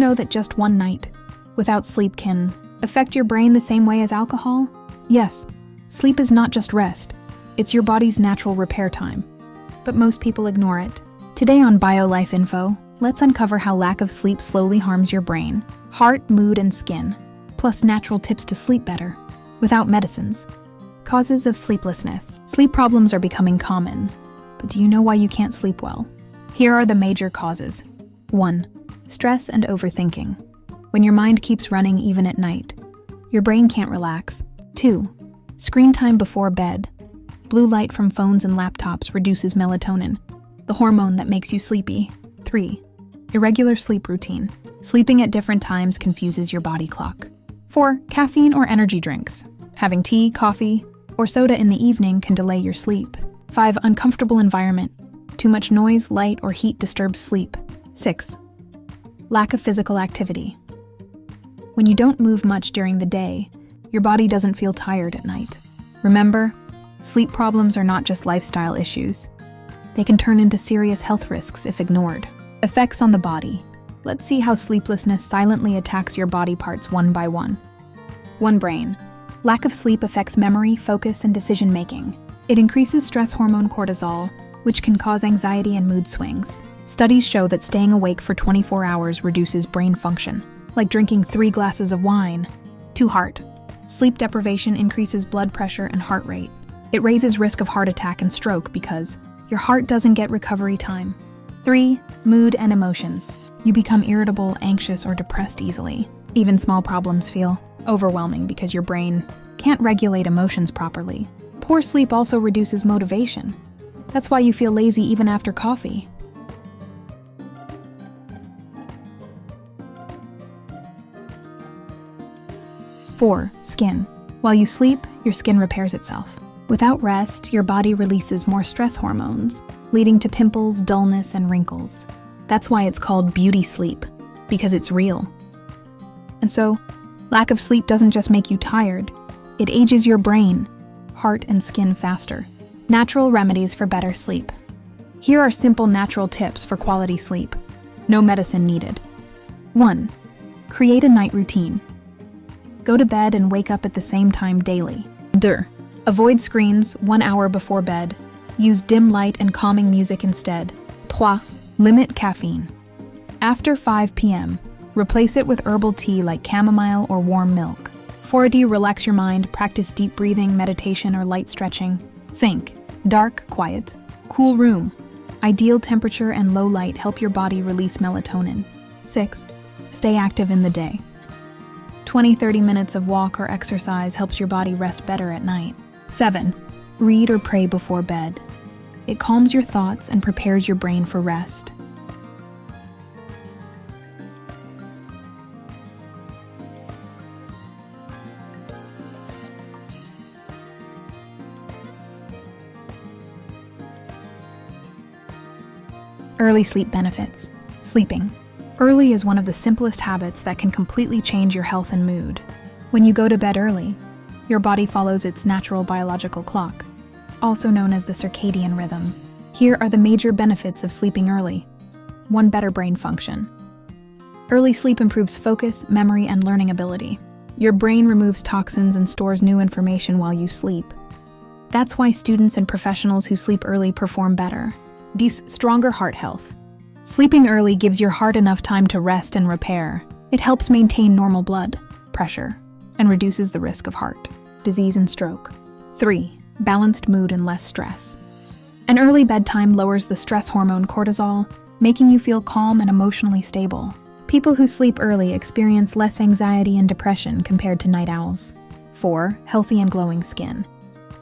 know that just one night without sleep can affect your brain the same way as alcohol? Yes, sleep is not just rest. It's your body's natural repair time. But most people ignore it. Today on Biolifeinfo, let's uncover how lack of sleep slowly harms your brain, heart, mood, and skin, plus natural tips to sleep better, without medicines. Causes of sleeplessness. Sleep problems are becoming common, but do you know why you can't sleep well? Here are the major causes. 1. Stress and overthinking. When your mind keeps running even at night, your brain can't relax. 2. Screen time before bed. Blue light from phones and laptops reduces melatonin, the hormone that makes you sleepy. 3. Irregular sleep routine. Sleeping at different times confuses your body clock. 4. Caffeine or energy drinks. Having tea, coffee, or soda in the evening can delay your sleep. 5. Uncomfortable environment. Too much noise, light, or heat disturbs sleep. 6. Lack of physical activity. When you don't move much during the day, your body doesn't feel tired at night. Remember, sleep problems are not just lifestyle issues. They can turn into serious health risks if ignored. Effects on the body. Let's see how sleeplessness silently attacks your body parts one by one. 1. Brain. Lack of sleep affects memory, focus, and decision-making. It increases stress hormone cortisol, which can cause anxiety and mood swings. Studies show that staying awake for 24 hours reduces brain function, like drinking 3 glasses of wine. 2. Heart. Sleep deprivation increases blood pressure and heart rate. It raises risk of heart attack and stroke because your heart doesn't get recovery time. 3. Mood and emotions. You become irritable, anxious, or depressed easily. Even small problems feel overwhelming because your brain can't regulate emotions properly. Poor sleep also reduces motivation. That's why you feel lazy even after coffee. 4. Skin. While you sleep, your skin repairs itself. Without rest, your body releases more stress hormones, leading to pimples, dullness, and wrinkles. That's why it's called beauty sleep, because it's real. And so, lack of sleep doesn't just make you tired, it ages your brain, heart, and skin faster. Natural remedies for better sleep. Here are simple natural tips for quality sleep. No medicine needed. 1. Create a night routine. Go to bed and wake up at the same time daily. 2. Avoid screens 1 hour before bed. Use dim light and calming music instead. 3. Limit caffeine. After 5 p.m., replace it with herbal tea like chamomile or warm milk. 4. Relax your mind, practice deep breathing, meditation, or light stretching. 5. Dark, quiet, cool room. Ideal temperature and low light help your body release melatonin. 6. Stay active in the day. 20-30 minutes of walk or exercise helps your body rest better at night. 7. Read or pray before bed. It calms your thoughts and prepares your brain for rest. Early sleep benefits. Sleeping early is one of the simplest habits that can completely change your health and mood. When you go to bed early, your body follows its natural biological clock, also known as the circadian rhythm. Here are the major benefits of sleeping early. 1. Better brain function. Early sleep improves focus, memory, and learning ability. Your brain removes toxins and stores new information while you sleep. That's why students and professionals who sleep early perform better. Stronger heart health. Sleeping early gives your heart enough time to rest and repair. It helps maintain normal blood pressure and reduces the risk of heart disease and stroke. 3. Balanced mood and less stress. An early bedtime lowers the stress hormone cortisol, making you feel calm and emotionally stable. People who sleep early experience less anxiety and depression compared to night owls. 4. Healthy and glowing skin.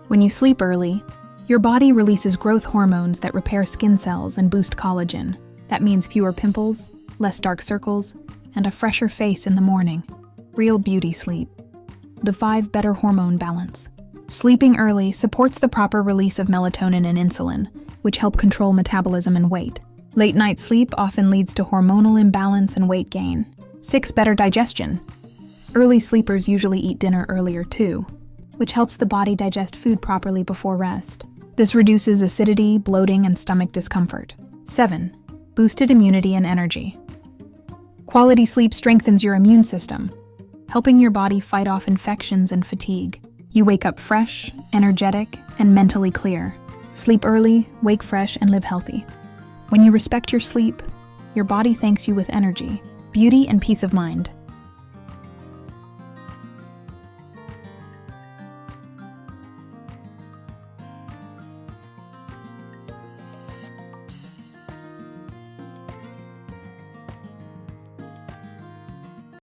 When you sleep early, your body releases growth hormones that repair skin cells and boost collagen. That means fewer pimples, less dark circles, and a fresher face in the morning. Real beauty sleep. 5. Better hormone balance. Sleeping early supports the proper release of melatonin and insulin, which help control metabolism and weight. Late night sleep often leads to hormonal imbalance and weight gain. 6. Better digestion. Early sleepers usually eat dinner earlier too, which helps the body digest food properly before rest. This reduces acidity, bloating, and stomach discomfort. 7. Boosted immunity and energy. Quality sleep strengthens your immune system, helping your body fight off infections and fatigue. You wake up fresh, energetic, and mentally clear. Sleep early, wake fresh, and live healthy. When you respect your sleep, your body thanks you with energy, beauty, and peace of mind.